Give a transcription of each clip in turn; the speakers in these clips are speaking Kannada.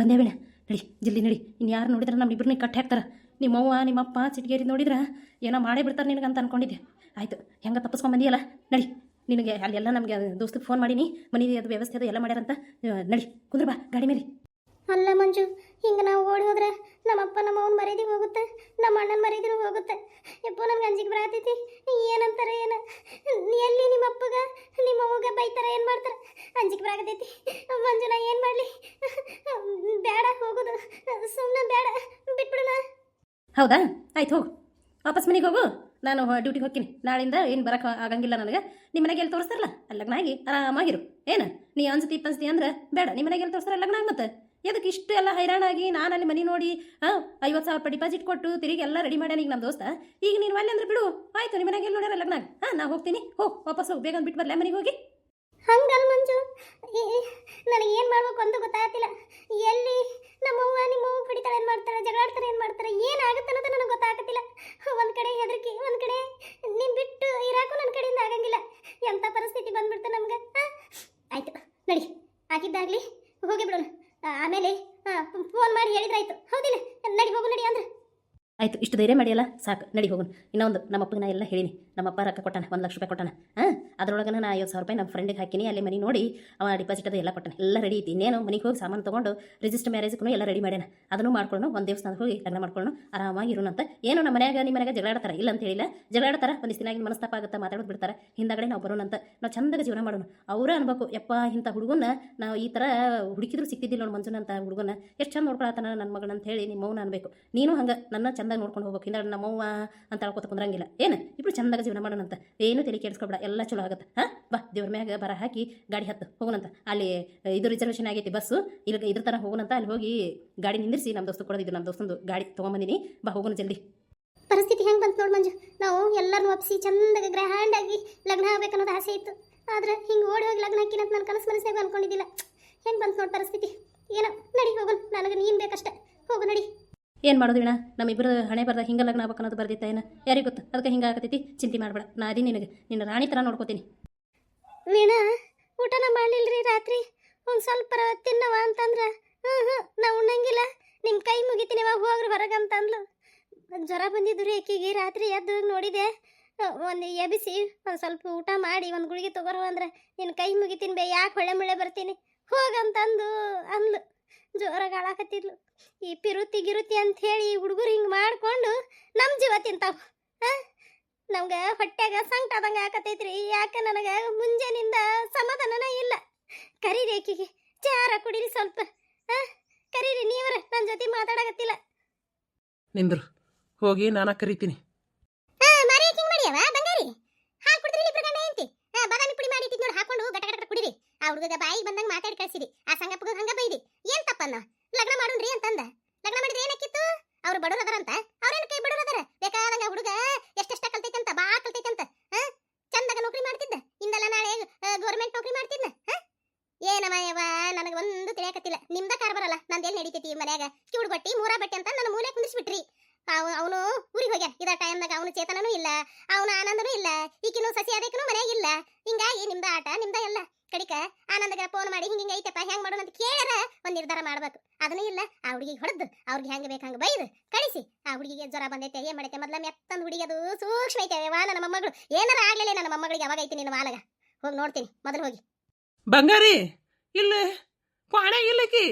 ಬಂದೇ ಬೇಡ ನಡಿ ಜಲ್ದಿ ನಡಿ. ಇನ್ನು ಯಾರು ನೋಡಿದ್ರೆ ನಮ್ಮಿಬ್ಬರನ್ನ ಕಟ್ಟಿ ಹಾಕ್ತಾರೆ. ನಿಮ್ಮವ್ವ ನಿಮ್ಮಪ್ಪ ಚಿಟಿಗೇರಿ ನೋಡಿದ್ರೆ ಏನೋ ಮಾಡೇ ಬಿಡ್ತಾರೆ ನಿನಗೆ ಅಂತ ಅನ್ಕೊಂಡಿದ್ದೆ. ಆಯಿತು, ಹೆಂಗೆ ತಪ್ಪಿಸ್ಕೊಂಬಂದಿಯಲ್ಲ ನಡಿ. ನಿನಗೆ ಅಲ್ಲೆಲ್ಲ ನಮಗೆ ದೋಸ್ತಕ್ಕೆ ಫೋನ್ ಮಾಡೀನಿ, ಮನೆ ಅದು ವ್ಯವಸ್ಥೆ ಅದು ಎಲ್ಲ ಮಾಡ್ಯಾರಂತ. ನಡಿ ಕುಂದ್ರ ಬಾ ಗಾಡಿ ಮೇಲೆ. ಅಲ್ಲ ಮಂಜು, ಹಿಂಗೆ ನಾವು ಓಡಿ ಹೋದ್ರೆ ನಮ್ಮಪ್ಪ ನಮ್ಮವ್ನ ಮರ್ಯಾದೆಗೆ ಹೋಗುತ್ತೆ, ನಮ್ಮ ಅಣ್ಣನ ಮರ್ಯಾದೆನೂ ಹೋಗುತ್ತೆ. ಯಪ್ಪ ನನಗೆ ಅಂಜಿಕೆ ಬರತೈತಿ. ಏನಂತಾರೆ ಏನು, ಎಲ್ಲಿ ನಿಮ್ಮಪ್ಪಗ ನಿಮ್ಮವ್ವಗ ಬೈತಾರೆ, ಏನು ಮಾಡ್ತಾರೆ, ಅಂಜಿಕೆ ಬರಾಕತೈತಿ. ಮಂಜು ನಾ ಏನು ಮಾಡಲಿ? ಬೇಡ ಹೋಗೋದು, ಸುಮ್ಮನೆ ಬೇಡ, ಬಿಟ್ಬಿಡೋಣ. ಹೌದಾ, ಆಯ್ತು ಹೋಗು, ವಾಪಸ್ ಮನೆಗೆ ಹೋಗು. ನಾನು ಡ್ಯೂಟಿಗೆ ಹೋಗ್ತೀನಿ. ನಾಳಿಂದ ಏನು ಬರೋಕೆ ಆಗಂಗಿಲ್ಲ ನನಗೆ. ನಿಮ್ಮ ಮನೆಗೆ ಎಲ್ಲಿ ತೋರಿಸ್ತಾರಲ್ಲ ಅಲ್ಲಿ ಲಗ್ನಾಗಿ ಆರಾಮಾಗಿರು. ಏನು ನೀ ಅನ್ಸತಿ ಪನ್ಸತಿ ಅಂದ್ರೆ ಬೇಡ. ನಿಮ್ಮ ಮನೆಗೆ ಎಲ್ಲಿ ತೋರಿಸ್ತಾರ ಲಗ್ನ ಮತ್ತೆ ಎದಕ್ಕೆ ಇಷ್ಟು ಎಲ್ಲ ಹೈರಾಣಾಗಿ ನಾನು ಅಲ್ಲಿ ಮನೆ ನೋಡಿ 50,000 ರೂಪಾಯಿ ಡಿಪಾಸಿಟ್ ಕೊಟ್ಟು ತಿರುಗಿ ಎಲ್ಲ ರೆಡಿ ಮಾಡ್ಯಾನ ಈಗ ನಮ್ಮ ದೋಸ್ತ. ಈಗ ನೀನು ಅಲ್ಲಿ ಅಂದ್ರೆ ಬಿಡು, ಆಯ್ತು. ನಿಮ್ಮ ಮನೆಗೆ ಎಲ್ಲಿ ನೋಡ್ಯಾರ ಲಗ್ನಾಗ? ನಾ ಹೋಗ್ತೀನಿ, ವಾಪಸ್ ಹೋಗಿ, ಬೇಗ ಬಿಟ್ಟು ಬರಲ್ಲ ಮನೆಗೆ ಹೋಗಿ. ಹಂಗಲ್ಲ ಮಂಜು, ನನಗೆ ಏನು ಮಾಡ್ಬೇಕು ಅಂತ ಗೊತ್ತಾಗ್ತಿಲ್ಲ. ಎಲ್ಲಿ ನಿಮ್ಮವ್ವ ಹೊಡಿತಾಳೆ, ಏನು ಮಾಡ್ತಾರೆ, ಜಗಳಾಡ್ತಾರೆ, ಏನು ಮಾಡ್ತಾರೆ, ಏನಾಗುತ್ತೆ ಅನ್ನೋದು ನನಗೆ ಗೊತ್ತಾಗತ್ತಿಲ್ಲ. ಒಂದು ಕಡೆ ಹೆದರಿಕೆ, ಒಂದು ಕಡೆ ನೀನು ಬಿಟ್ಟು ಇರಾಕು ನನ್ನ ಕಡೆಯಿಂದ ಆಗಂಗಿಲ್ಲ. ಎಂಥ ಪರಿಸ್ಥಿತಿ ಬಂದ್ಬಿಡ್ತು ನಮ್ಗೆ. ಆಯಿತು ನಡಿ, ಆಗಿದ್ದಾಗಲಿ ಹೋಗಿ ಬಿಡೋಣ. ಆಮೇಲೆ ಫೋನ್ ಮಾಡಿ ಹೇಳಿದ್ರಾಯ್ತು, ಹೌದಿಲ್ಲ? ನಡಿ ಹೋಗು, ನಡಿ ಅಂದ್ರೆ ಆಯಿತು. ಇಷ್ಟು ಧೈರ್ಯ ಮಾಡಿಯಲ್ಲ, ಸಾಕು, ನಡಿ ಹೋಗೋಣ. ಇನ್ನೊಂದು, ನಮ್ಮಪ್ಪಗೆ ನಾ ಎಲ್ಲ ಹೇಳೀನಿ. ನಮ್ಮಪ್ಪ ರೊಕ್ಕ ಕೊಟ್ಟಾನೆ, 1,00,000 ರೂಪಾಯಿ ಕೊಟ್ಟಾನೆ. ಅದರೊಳಗೆ ನಾನು 50,000 ರೂಪಾಯಿ ನಮ್ಮ ಫ್ರೆಂಡಿಗೆ ಹಾಕಿನಿ. ಅಲ್ಲಿ ಮನೆ ನೋಡಿ ಅವ ಡಿಪಾಸಿಟ್ ಅದು ಎಲ್ಲ ಕೊಟ್ಟಾನೆ. ಎಲ್ಲ ರೆಡಿ ಐತಿ. ಇನ್ನೇನು ಮನೆಗೆ ಹೋಗಿ ಸಾಮಾನು ತೊಗೊಂಡು ರಿಜಿಸ್ಟರ್ ಮ್ಯಾರೇಜ್ಗೂ ಎಲ್ಲ ರೆಡಿ ಮಾಡ್ಯಾನ. ಅದನ್ನು ಮಾಡ್ಕೊಳ್ಳೋಣ, ಒಂದು ದೇವಸ್ಥಾನಕ್ಕೆ ಹೋಗಿ ಲಗ್ನ ಮಾಡ್ಕೊಳ್ಳೋಣ, ಆರಾಮಾಗಿ ಇರೋಣಂತ. ಏನು ನಮ್ಮ ಮನ್ಯಾಗ ನಿಮ್ಮ ಮನೆಯಾಗ ಜಗಳಾಡ್ತಾರೆ, ಇಲ್ಲ ಅಂತ ಹೇಳಿಲ್ಲ. ಜಗಳಾಡ್ತಾರೆ, ಒಂದಿಷ್ಟು ದಿನ ಮನಸ್ತಾಪ ಆಗುತ್ತೆ, ಮಾತಾಡೋದು ಬಿಡ್ತಾರೆ. ಹಿಂದಾಗಡೆ ನಾವು ಬರೋಣಂತ, ನಾವು ಚಂದಾಗ ಜೀವನ ಮಾಡೋಣ. ಅವರೇ ಅನ್ಬೇಕು, ಯಪ್ಪ ಇಂಥ ಹುಡುಗನ ನಾವು ಈ ಥರ ಹುಡುಕಿದ್ರು ಸಿಕ್ತಿದ್ದಿಲ್ಲ ನೋಡಿ ಮಂಜುನ ಅಂತ ಹುಡುಗನ, ಎಷ್ಟು ಚಂದ ನೋಡ್ಕೊಳತ್ತಾನ ನನ್ನ ಮಗನ ಅಂತ ಹೇಳಿ ನಿಮ್ಮ ಮೌನ ಅನ್ಬೇಕು. ನೀನು ಹಂಗೆ ನನ್ನ ಚಂದಾಗಿ ನೋಡ್ಕೊಂಡು ಹೋಗ್ಬೇಕು. ಹಿಂದಾಡ ನಮ್ಮವ್ವ ಅಂತ ಹೇಳ್ಕೊತ ಕುಂದ್ರಂಗಿಲ್ಲ. ಏನು ಇಬ್ರು ಚಂದಾಗ ಜೀವನ ಮಾಡೋಣಂತ. ಏನು ತಲೆ ಕೆಡಿಸ್ಕೊಬೇಡ, ಎಲ್ಲ ಚಲೋ ಆಗುತ್ತೆ. ಬಾ, ದೇವ್ರ ಮ್ಯಾಗ ಬರ ಹಾಕಿ ಗಾಡಿ ಹತ್ತು ಹೋಗೋಣಂತ. ಅಲ್ಲಿ ಇದು ರಿಸರ್ವೇಷನ್ ಆಗೈತಿ ಬಸ್ಸು, ಇಲ್ಲಿ ಇದ್ರ ಥರ ಹೋಗೋಣಂತ. ಅಲ್ಲಿ ಹೋಗಿ ಗಾಡಿ ನಿಂದಿರಿಸಿ ನಮ್ಮ ದೋಸ್ತು ಕೊಡೋದಿದ್ದು, ನಮ್ಮ ದೋಸ್ತಂದು ಗಾಡಿ ತೊಗೊಂಬಂದಿನಿ. ಬಾ ಹೋಗೋಣ ಜಲ್ದಿ. ಪರಿಸ್ಥಿತಿ ಹೆಂಗೆ ಬಂತು ನೋಡಿ ಮಂಜು. ನಾವು ಎಲ್ಲರನ್ನೂ ಒಪ್ಪಿಸಿ ಚಂದಾಗ ಗ್ರ್ಯಾಂಡಾಗಿ ಲಗ್ನ ಆಗ್ಬೇಕನ್ನೋದು ಆಸೆ ಇತ್ತು. ಆದ್ರೆ ಹಿಂಗೆ ಓಡಿ ಹೋಗಿ ಲಗ್ನ ಹಾಕಿನ ಅಂತ ನಾನು ಮನಸ್ಸಿನಾಗ ಅನ್ಕೊಂಡಿದ್ದಿಲ್ಲ. ಹೆಂಗೆ ಬಂತು ನೋಡಿ ಪರಿಸ್ಥಿತಿ. ಏನೋ ನಡಿ ಹೋಗೋಣ, ನನಗೆ ನೀನು ಬೇಕಷ್ಟೆ, ಹೋಗು ನಡಿ. ಏನು ಮಾಡೋದು ವೀಣಾ, ನಮ್ಮಿಬ್ಬರು ಹಣೆ ಬರ್ದ ಹಿಂಗೆ ಲಗ್ನ ಆಗ್ಬೇಕು ಅನ್ನೋದು ಬರ್ದಿತ್ತ ಏನು, ಯಾರಿಗೆ ಗೊತ್ತು? ಅದಕ್ಕೆ ಹಿಂಗೆ ಆಗತೈತಿ. ಚಿಂತೆ ಮಾಡಬೇಡ, ನಾ ಅದೀನಿ ನಿನಗೆ, ನಿನ್ನ ರಾಣಿ ಥರ ನೋಡ್ಕೋತೀನಿ. ವೀಣಾ, ಊಟನ ಮಾಡಲಿಲ್ಲರಿ ರಾತ್ರಿ? ಒಂದು ಸ್ವಲ್ಪ ತಿನ್ನವ ಅಂತಂದ್ರೆ ನಾವು ಉಣ್ಣಂಗಿಲ್ಲ, ನಿಮ್ಮ ಕೈ ಮುಗಿತೀನಿ ಯಾವಾಗ ಹೋಗ್ರಿ ಹೊರಗೆ ಅಂತಂದ್ಲು. ಜ್ವರ ಬಂದಿದ್ದು ರೀ ಆಕಿಗೆ. ರಾತ್ರಿ ಎದ್ದು ನೋಡಿದೆ, ಒಂದು ಎಬಿಸಿ ಒಂದು ಸ್ವಲ್ಪ ಊಟ ಮಾಡಿ ಒಂದು ಗುಳಿಗೆ ತೊಗೊರೋ ಅಂದ್ರೆ ನಿನ್ನ ಕೈ ಮುಗಿತೀನಿ ಬೇ, ಯಾಕೆ ಹೊಳೆ ಮುಳೆ ಬರ್ತೀನಿ ಹೋಗಂತಂದು ಅಂದ್ಲು. ಜೋರಾಗಿ ಆಳಾಕತ್ತಿದ್ಲು. ಈ ಗಿರುತಿ ಅಂತ ಹೇಳಿ ಹುಡುಗರು ಹಿಂಗೆ ಮಾಡಿಕೊಂಡು ನಮ್ಮ ಜೀವ ತಿಂತಾವ. ನಮ್ಗೆ ಹೊಟ್ಟೆಗೆ ಸಂಕಟ ಆದಂಗೆ ಆಕತೈತ್ರಿ. ಯಾಕೆ ನನಗೆ ಮುಂಜಾನಿಂದ ಸಮಾಧಾನನ ಇಲ್ಲ. ಕರೀರಿ ಆಕಿಗೆ, ಚಾರ ಕುಡೀರಿ ಸ್ವಲ್ಪ. ಕರೀರಿ ನೀವರ, ನನ್ನ ಜೊತೆ ಮಾತಾಡಕತ್ತಿಲ್ಲ. ನಿಂದ್ರು ಹೋಗಿ ನಾನು ಕರಿತೀನಿ. ಬಾದಾಮಿ ಪುಡಿ ಮಾಡಿ ನೋಡಿ, ಹಾಕೊಂಡು ಗಟ ಗಟ ಕುಡಿರಿ. ಆ ಹುಡುಗ ಬಾಯಿಗೆ ಬಂದಂಗೆ ಮಾತಾಡಿ ಕಳ್ಸಿರಿ. ಆ ಸಂಗಪ್ಪಗ ಹಂಗ ಬೈದಿ. ಏನ್ ತಪ್ಪನ್ನ ಲಗ್ನ ಮಾಡೋಣ್ರಿ ಅಂತಂದ. ಲಗ್ನ ಮಾಡಿದ್ರೆ ಏನಾಕಿತ್ತು? ಅವ್ರು ಬಡವ್ರ ಅದಾರಂತ. ಅವ್ರೇನು ಕೈ ಬಡವ್ರ ಅದಾರ? ಬೇಕಾದಂಗ ಹುಡುಗ ಎಷ್ಟೆಷ್ಟ ಕಲ್ತೈತಂತ, ಬಾ ಕಲ್ತೈತಂತ. ಚಂದಾಗ ನೌಕರಿ ಮಾಡ್ತಿದ್ದ, ಇಂದಲ್ಲ ನಾಳೆ ಗೌರ್ಮೆಂಟ್ ನೌಕರಿ ಮಾಡ್ತಿದ್ನ. ಏನವ ಯವ, ನನಗೆ ಒಂದು ತಿಳಿಯಾಕತ್ತಿಲ್ಲ. ನಿಮ್ದ ಕಾರ್ ಬರಲ್ಲ, ನಂದೇನ್ ನಡೀತೈತಿ ಮನ್ಯಾಗ? ಕಿವುಡ್ ಬಟ್ಟಿ ಮೂರಾ ಬಟ್ಟೆ ಅಂತ ನನ್ನ ಮೂಲೆ ಕುಂದಿಸ್ಬಿಟ್ರಿ. ಅವನು ಊರಿಗೆ ಹೋಗ್ಯಾನ. ಇದ ಟೈಮ್ದಾಗ ಅವನು ಚೇತನನೂ ಇಲ್ಲ, ಅವನು ಆನಂದನೂ ಇಲ್ಲ, ಈಕಿನೂ ಸಸಿ ಅದಕ್ಕೂ ಮನ್ಯಾಗ ಇಲ್ಲ. ಹಿಂಗಾಗಿ ನಿಮ್ದ ಆಟ, ನಿಮ್ದ ಎಲ್ಲ. ಕಡಿಕ ಆನಂದಗ ಫೋನ್ ಮಾಡಿ ಹಿಂಗ ಐತಪ್ಪ, ಹೆಂಗ್ ಮಾಡೋಣ ಅಂತ ಕೇಳ್ಯಾರ ಒಂದ್ ನಿರ್ಧಾರ ಮಾಡ್ಬೇಕು. ಅದನ್ನೂ ಇಲ್ಲ. ಆ ಹುಡುಗಿಗೆ ಹೊಡೆದು ಅವ್ರಿಗೆ ಹೆಂಗ ಬೇಕಂಗ ಬೈದು ಕಳಿಸಿ. ಆ ಹುಡುಗಿಗೆ ಜ್ವರ ಬಂದೈತೆ, ಏನ್ ಮಾಡೈತೆ? ಮೊದ್ಲ ಮೆತ್ತಂದ್ ಹುಡುಗಿ, ಅದು ಸೂಕ್ಷ್ಮ ಐತೆ. ವಾ ನನ್ನ ಮೊಮ್ಮಗಳು ಏನಾರ ಆಗ್ಲಿಲ್ಲ. ನನ್ನ ಮೊಮ್ಮಗಳಿಗೆ ಅವಾಗ ಐತಿ ನಿನ್ನ ಮಾಲಗ. ಹೋಗಿ ನೋಡ್ತೀನಿ ಮೊದಲು ಹೋಗಿ. ಬಂಗಾರಿ ಇಲ್ಲ ಕ್ವಾಣೆ ಇಲ್ಲಕಿ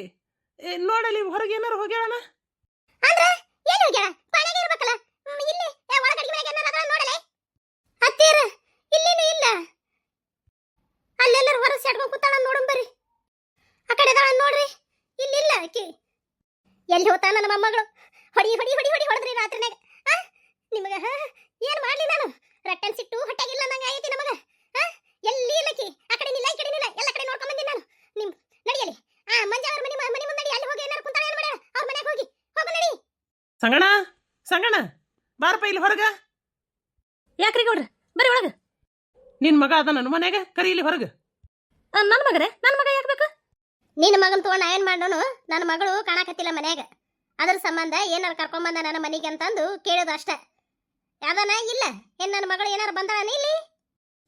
ನೋಡಲಿ, ಹೊರಗೆ ಏನಾರ ಹೋಗ್ಯಾಳನ ಅಂದ್ರೆ ಎಲ್ಲಿ ಹೋಗ್ಯಾಳ? ಕ್ವಾಣೆಗೆ ಇರ್ಬೇಕಲ್ಲ. ಇಲ್ಲಿ ಒಳಗಡೆ ಮನೆಗೆ ಏನಾರ ಅದ ನೋಡಲೆ. ಅತ್ತೀರ ಇಲ್ಲೇನೂ ಇಲ್ಲ. ಅಲ್ಲೆಲ್ಲರೂ ಹೊರ ಸೆಡ್ಕೊಂಡು ಕೂತಾಳ ನೋಡಂ ಬರ್ರಿ. ಆ ಕಡೆ ಅದಾಳ ನೋಡ್ರಿ. ಇಲ್ಲಿಲ್ಲ ಆಕಿ. ಎಲ್ಲಿ ಹೋಗ್ತಾನ ನನ್ನ ಮೊಮ್ಮಗಳು? ಹೊಡಿ ಹೊಡಿ ಹೊಡಿ ಹೊಡಿ ಹೊಡೆದ್ರಿ ರಾತ್ರಿನಾಗ. ನಿಮಗ ಏನು ಮಾಡ್ಲಿ ನಾನು? ರಟ್ಟನ್ ಸಿಟ್ಟು ಹೊಟ್ಟೆಗಿಲ್ಲ ನಂಗೆ ಆಗೈತಿ ನಮಗ. ಎಲ್ಲಿ ಇಲ್ಲಕಿ? ಆ ಕಡೆ ನಿಲ್ಲ, ಈ ಕಡೆ ನಿಲ್ಲ, ಎಲ್ಲ ಕಡೆ ನೋಡ್ಕೊಂಡ್ ಬಂದಿನಿ ನಾನು. ನಿಮ್ ನಡಿಯಲಿ. ಮಂಜ ಅವ್ರ ಮನೆ ಮುಂದೆ ಅಲ್ಲಿ ಹೋಗಿ ಏನಾರು ಕುಂತಾಳ, ಏನು ಮಾಡ್ಯಾಳ? ಅವ್ರ ಮನೆಗೆ ಹೋಗಿ ಹೋಗು ನಡಿ. ಸಂಗಣ, ಸಂಗಣ ಬಾರಪ್ಪ ಇಲ್ಲಿ ಹೊರಗ. ಯಾಕ್ರಿ ಗೌಡ್ರ, ಬರ್ರಿ ಒಳಗೆ. ನಿನ್ ಮಗ ಅದ ನನ್ನ ಮನೆಯಾಗ, ಕರಿ ಇಲ್ಲಿ ಹೊರಗ. ನನ್ನ ಮಗರೇ? ನನ್ನ ಮಗ ಯಾಕೆ ಬೇಕು? ನಿನ್ನ ಮಗನ್ ತಗೊಂಡ ಏನ್ ಮಾಡೋನು? ನನ್ನ ಮಗಳು ಕಾಣಕತ್ತಿಲ್ಲ ಮನ್ಯಾಗ, ಅದ್ರ ಸಂಬಂಧ ಏನಾರು ಕರ್ಕೊಂಬಂದ ನನ್ನ ಮನೆಗೆ ಅಂತಂದು ಕೇಳೋದು ಅಷ್ಟ. ಯಾವ್ದನ ಇಲ್ಲ ಏನ್ ನನ್ನ ಮಗಳು ಏನಾರು ಬಂದಾಳ ಇಲ್ಲಿ?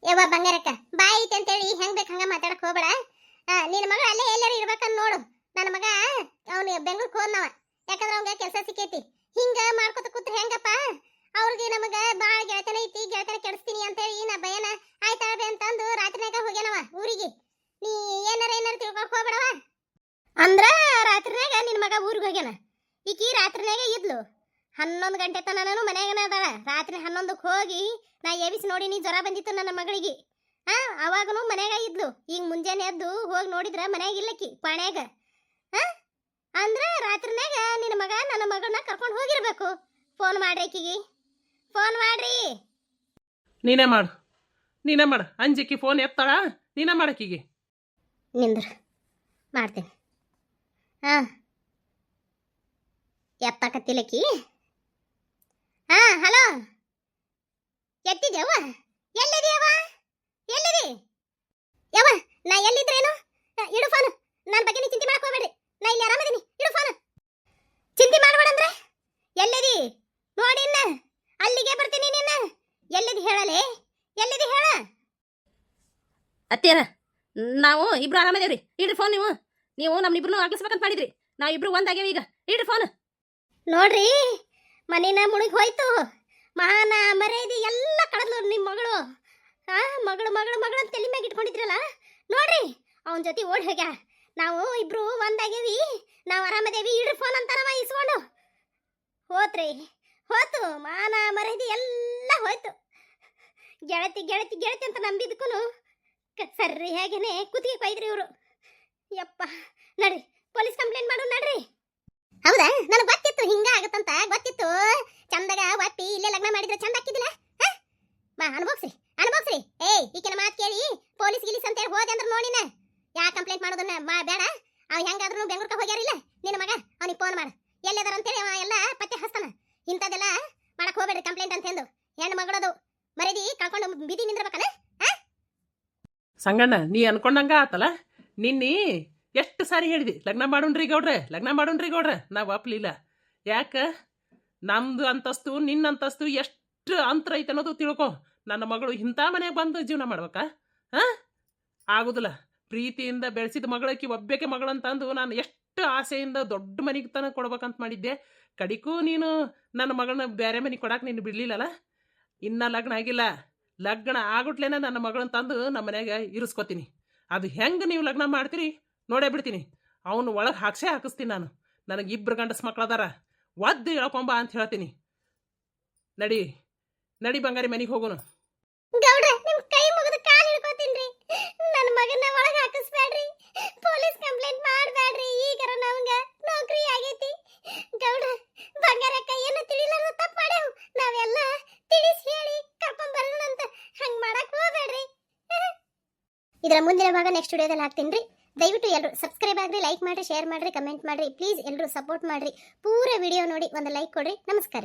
ಯವ್ವ ಬಂಗಾರಕ್ಕ, ಬಾಯಿ ಐತೆ ಅಂತೇಳಿ ಹೆಂಗ್ ಬೇಕು ಹಂಗ ಮಾತಾಡಕ್ ಹೋಗ್ಬೇಡ. ನಿನ್ನ ಮಗಳು ಅಲ್ಲೇ ಎಲ್ಲರೂ ಇರ್ಬೇಕಂತ ನೋಡು. ನನ್ನ ಮಗ ಅವನು ಬೆಂಗ್ಳೂರ್ಗೆ ಹೋದ್ನವ. ಯಾಕಂದ್ರೆ ಅವಂಗ ಕೆಲಸ ಸಿಕ್ಕೈತಿ. ಹಿಂಗ ಮಾಡ್ಕೊತ ಕೂತ್ರೆ ಹೆಂಗಪ್ಪ? ಅವ್ರಿಗೆ ನಮಗ ಬಾಳ ಗೆಳತನ ಐತಿ, ಗೆಳತನ ಕೆಡಿಸ್ತೀನಿ ಅಂತ ಹೇಳಿ ನಾ ಭಯನ ಆಯ್ತಾಳ್ಬೆ ಅಂತಂದು ರಾತ್ರಿನಾಗ ಹೋಗ್ಯಾನವ ಊರಿಗೆ. ನೀ ಏನಾರ ತಿಳ್ಕೊಕ್ ಹೋಗ್ಬೇಡವ. ಅಂದ್ರ ರಾತ್ರಿನಾಗ ನಿನ್ ಮಗ ಊರಿಗೆ ಹೋಗ್ಯಾನ. ಈಕಿ ರಾತ್ರಿನಾಗ ಇದ್ಲು. 11 ಗಂಟೆ ತನ ನಾನು ಮನ್ಯಾಗನ ಅದಾಳ. ರಾತ್ರಿ 11ಕ್ಕೆ ಹೋಗಿ ನಾ ಎಬಿಸಿ ನೋಡಿನಿ, ಜ್ವರ ಬಂದಿತ್ತು ನನ್ನ ಮಗಳಿಗೆ. ಅವಾಗನು ಮನ್ಯಾಗ ಇದ್ಲು. ಈಗ ಮುಂಜಾನೆ ಎದ್ದು ಹೋಗಿ ನೋಡಿದ್ರ ಮನ್ಯಾಗ ಇಲ್ಲಕ್ಕಿ, ಪಾಣ್ಯಾಗ. ಅಂದ್ರ ರಾತ್ರಿನಾಗ ನಿನ್ನ ಮಗ ನನ್ನ ಮಗಳನ್ನ ಕರ್ಕೊಂಡು ಹೋಗಿರ್ಬೇಕು. ಫೋನ್ ಮಾಡ್ರಿ ಆಕಿಗೆ, ಫೋನ್ ಮಾಡ್ರಿ. ನೀನೇ ಮಾಡು ಅಂಜಿಕಿ ಫೋನ್ ಎತ್ತಾಳ, ನೀನೇ ಮಾಡಕ್ಕೀಗೆ. ನಿಂದ್ರ ಮಾಡ್ತೇನೆ. ಎತ್ತಾಕತ್ತಿಲಕ್ಕಿ. ಹಲೋ, ಎತ್ತಿದ್ಯವ? ಎಲ್ಲಿದೆಯವ? ಎಲ್ಲಿದೆ ಯವ? ನಾ ಎಲ್ಲಿದ್ರೇನು? ಇಡು ಫೋನ್. ನನ್ನ ಬಗ್ಗೆ ನೀ ಚಿಂತೆ ಮಾಡಕ್ ಹೋಗ್ಬೇಡ್ರಿ. ನಾ ಇಲ್ಲಿ ಆರಾಮದೀನಿ. ಇಡು ಫೋನ್. ಚಿಂತೆ ಮಾಡಬೇಡಂದ್ರೆ ಎಲ್ಲಿದಿ ನೋಡಿ. ಅಲ್ಲಿಗೆ ಬರ್ತೀನಿ. ನಿನ್ನ ಎಲ್ಲಿದಿ ಹೇಳಲೇ? ಎಲ್ಲಿದಿ ಹೇಳ? ಅತ್ತಿಯರ, ನಾವು ಇಬ್ರು ಆರಾಮದೇವ್ರಿ. ಇಡ್ರಿ ಫೋನ್. ನೀವು ನಮ್ಮಿಬ್ರು ಆಗ್ಲಿಸ್ಬೇಕಂತ ಮಾಡಿದ್ರಿ. ನಾವಿಬ್ರು ಒಂದಾಗ್ಯಾವ ಈಗ. ಇಡ್ರಿ ಫೋನ್. ನೋಡ್ರಿ, ಮನಿನ ಮುಳುಗಿ ಹೋಯ್ತು. ಮಾನ ಮರ್ಯಾದೆ ಎಲ್ಲ ಕಳೆದ್ಲು ನಿಮ್ಮ ಮಗಳು. ಮಗಳು ಮಗಳು ಮಗಳು ಅಂತ ತಲೆ ಮ್ಯಾಗ ಇಟ್ಕೊಂಡಿದ್ರಲ್ಲ, ನೋಡ್ರಿ ಅವನ ಜೊತೆ ಓಡಿ ಹೋಗ್ಯ. ನಾವು ಇಬ್ರು ಒಂದಾಗೇವಿ, ನಾವು ಆರಾಮದೇವಿ. ಇಡ್ರಿ ಫೋನ್ ಅಂತಾರವ ಇಸ್ಕೊಂಡು. ಹೋತು ಮಾನ ಮರ್ಯಾದೆ ಎಲ್ಲ ಹೋಯ್ತು. ಗೆಳತಿ ಗೆಳತಿ ಗೆಳತಿ ಅಂತ ನಂಬಿದ್ಕೂ ಸರ್ರಿ ಹೇಗೇನೆ ಕುತ್ತಿಗೆ ಕೊಯ್ದ್ರಿ ಇವರು. ಯಪ್ಪ, ನಡ್ರಿ ಪೊಲೀಸ್ ಕಂಪ್ಲೇಂಟ್ ಮಾಡು. ನಡ್ರಿ. ಹೌದಾ? ನನಗೆ ಗೊತ್ತಿತ್ತು ಹಿಂಗ ಆಗತ್ತಂತ ಗೊತ್ತಿತ್ತು. ಚಂದಗ ಒಪ್ಪಿ ಇಲ್ಲೇ ಲಗ್ನ ಮಾಡಿದ್ರೆ ಚಂದ ಹಾಕಿದಿಲ್ಲ. ಅನುಭವಿಸ್ರಿ. ಈಕಿನ ಮಾತು ಕೇಳಿ ಪೊಲೀಸ್ ಗಿಲೀಸ್ ಅಂತ ಹೇಳಿ ಹೋದೆ ಅಂದ್ರೆ ನೋಡಿನ ಯಾ ಕಂಪ್ಲೇಂಟ್ ಮಾಡೋದನ್ನ ಬೇಡ. ಅವ್ ಹೆಂಗಾದ್ರೂ ಬೆಂಗ್ಳೂರ್ಗೆ ಹೋಗ್ಯಾರಿಲ್ಲ ನಿನ್ನ ಮಗ, ಅವನಿಗೆ ಫೋನ್ ಮಾಡು. ಎಲ್ಲಿದಾರ ಅಂತೇಳಿ ಅವ ಎಲ್ಲ ಪತ್ತೆ ಹಸ್ತಾನ. ಇಂಥದ್ದೆಲ್ಲ ಮಾಡಕ್ ಹೋಗ್ಬೇಡ್ರಿ ಕಂಪ್ಲೇಂಟ್ ಅಂತ ಎಂದು. ಹೆಣ್ಣು ಮಗಳದು ಮರ್ಯಾದಿ ಕಳ್ಕೊಂಡು ಬಿದಿ ನಿಂದ್ರಬೇಕಲ್ಲ. ಸಂಗಣ್ಣ, ನೀ ಅನ್ಕೊಂಡಂಗ ಆತಲ್ಲ. ನಿನ್ನಿ ಎಷ್ಟು ಸಾರಿ ಹೇಳಿದಿ ಲಗ್ನ ಮಾಡೋಣ್ರಿ ಗೌಡ್ರೆ. ನಾವು ಒಪ್ಲಿಲ್ಲ. ಯಾಕ? ನಮ್ದು ಅಂತಸ್ತು ನಿನ್ನ ಅಂತಸ್ತು ಎಷ್ಟು ಅಂತರ ಐತೆ ಅನ್ನೋದು ತಿಳ್ಕೊ. ನನ್ನ ಮಗಳು ಇಂಥ ಮನೆಗೆ ಬಂದು ಜೀವನ ಮಾಡ್ಬೇಕಾ? ಆಗುದಿಲ್ಲ. ಪ್ರೀತಿಯಿಂದ ಬೆಳೆಸಿದ ಮಗಳಕ್ಕಿ ಒಬ್ಬೇಕೆ ಮಗಳಂತಂದು ನಾನು ಎಷ್ಟು ಆಸೆಯಿಂದ ದೊಡ್ಡ ಮನೆಗೆ ತನಕ ಕೊಡ್ಬೇಕಂತ ಮಾಡಿದ್ದೆ. ಕಡಿಗೂ ನೀನು ನನ್ನ ಮಗಳನ್ನ ಬೇರೆ ಮನೆಗೆ ಕೊಡಕ್ಕೆ ನೀನು ಬಿಡ್ಲಿಲ್ಲಲ್ಲ. ಇನ್ನ ಲಗ್ನ ಆಗಿಲ್ಲ. ಲಗ್ನ ಆಗ್ಬಿಟ್ಲೇನ ನನ್ನ ಮಗಳನ್ನ ತಂದು ನಮ್ಮ ಮನೆಯಾಗ ಇರಿಸ್ಕೊತೀನಿ. ಅದು ಹೆಂಗೆ ನೀವು ಲಗ್ನ ಮಾಡ್ತೀರಿ ನೋಡೇ ಬಿಡ್ತೀನಿ. ಅವನು ಒಳಗೆ ಹಾಕಿಸ್ತೀನಿ ನಾನು. ನನಗೆ 2 ಗಂಡಸ ಮಕ್ಳದಾರ. ಒದ್ದು ಹೇಳ್ಕೊಂಬ ಅಂತ ಹೇಳ್ತೀನಿ. ನಡಿ ಬಂಗಾರಿ, ಮನೆಗೆ ಹೋಗೋನು. ಗೌಡ್ರೆ, ನಿಮ್ ಕೈ ಮುಗಿದು ಕಾಲು ಹಿಡ್ಕೋತೀನ್ರಿ. ನನ್ನ ಮಗನ ಒಳಗೆ ಹಾಕಿಸ್ಬೇಡ್ರಿ. ಪೊಲೀಸ್ ಕಂಪ್ಲೇಂಟ್ ಮಾಡಬೇಡ್ರಿ. ಈಗರ ನಮ್ಗ ನೌಕರಿ ಆಗೈತಿ. ಗೌಡ್ರ, ಬಂಗಾರಕ್ಕ ಏನು ತಿಳಿಲಾರ್ದ ತಪ್ಪು ಮಾಡ್ಯಾವ. ನಾವೆಲ್ಲ ತಿಳಿಸಿ ಹೇಳಿ ಕರ್ಕೊಂಡ್ ಬರೋಣ ಅಂತ ಹಂಗ ಮಾಡಕ್ ಹೋಗ್ಬೇಡ್ರಿ. ಇದರ ಮುಂದಿನ ಭಾಗ ನೆಕ್ಸ್ಟ್ ವಿಡಿಯೋದಲ್ಲಿ ಹಾಕ್ತೀನಿ. ದಯವಿಟ್ಟು ಎಲ್ಲರೂ ಸಬ್ಸ್ಕ್ರೈಬ್ ಆಗ್ರಿ, ಲೈಕ್ ಮಾಡ್ರಿ, ಶೇರ್ ಮಾಡ್ರಿ, ಕಮೆಂಟ್ ಮಾಡ್ರಿ. ಪ್ಲೀಸ್ ಎಲ್ಲರೂ ಸಪೋರ್ಟ್ ಮಾಡ್ರಿ. ಪೂರ ವಿಡಿಯೋ ನೋಡಿ ಒಂದು ಲೈಕ್ ಕೊಡ್ರಿ. ನಮಸ್ಕಾರ.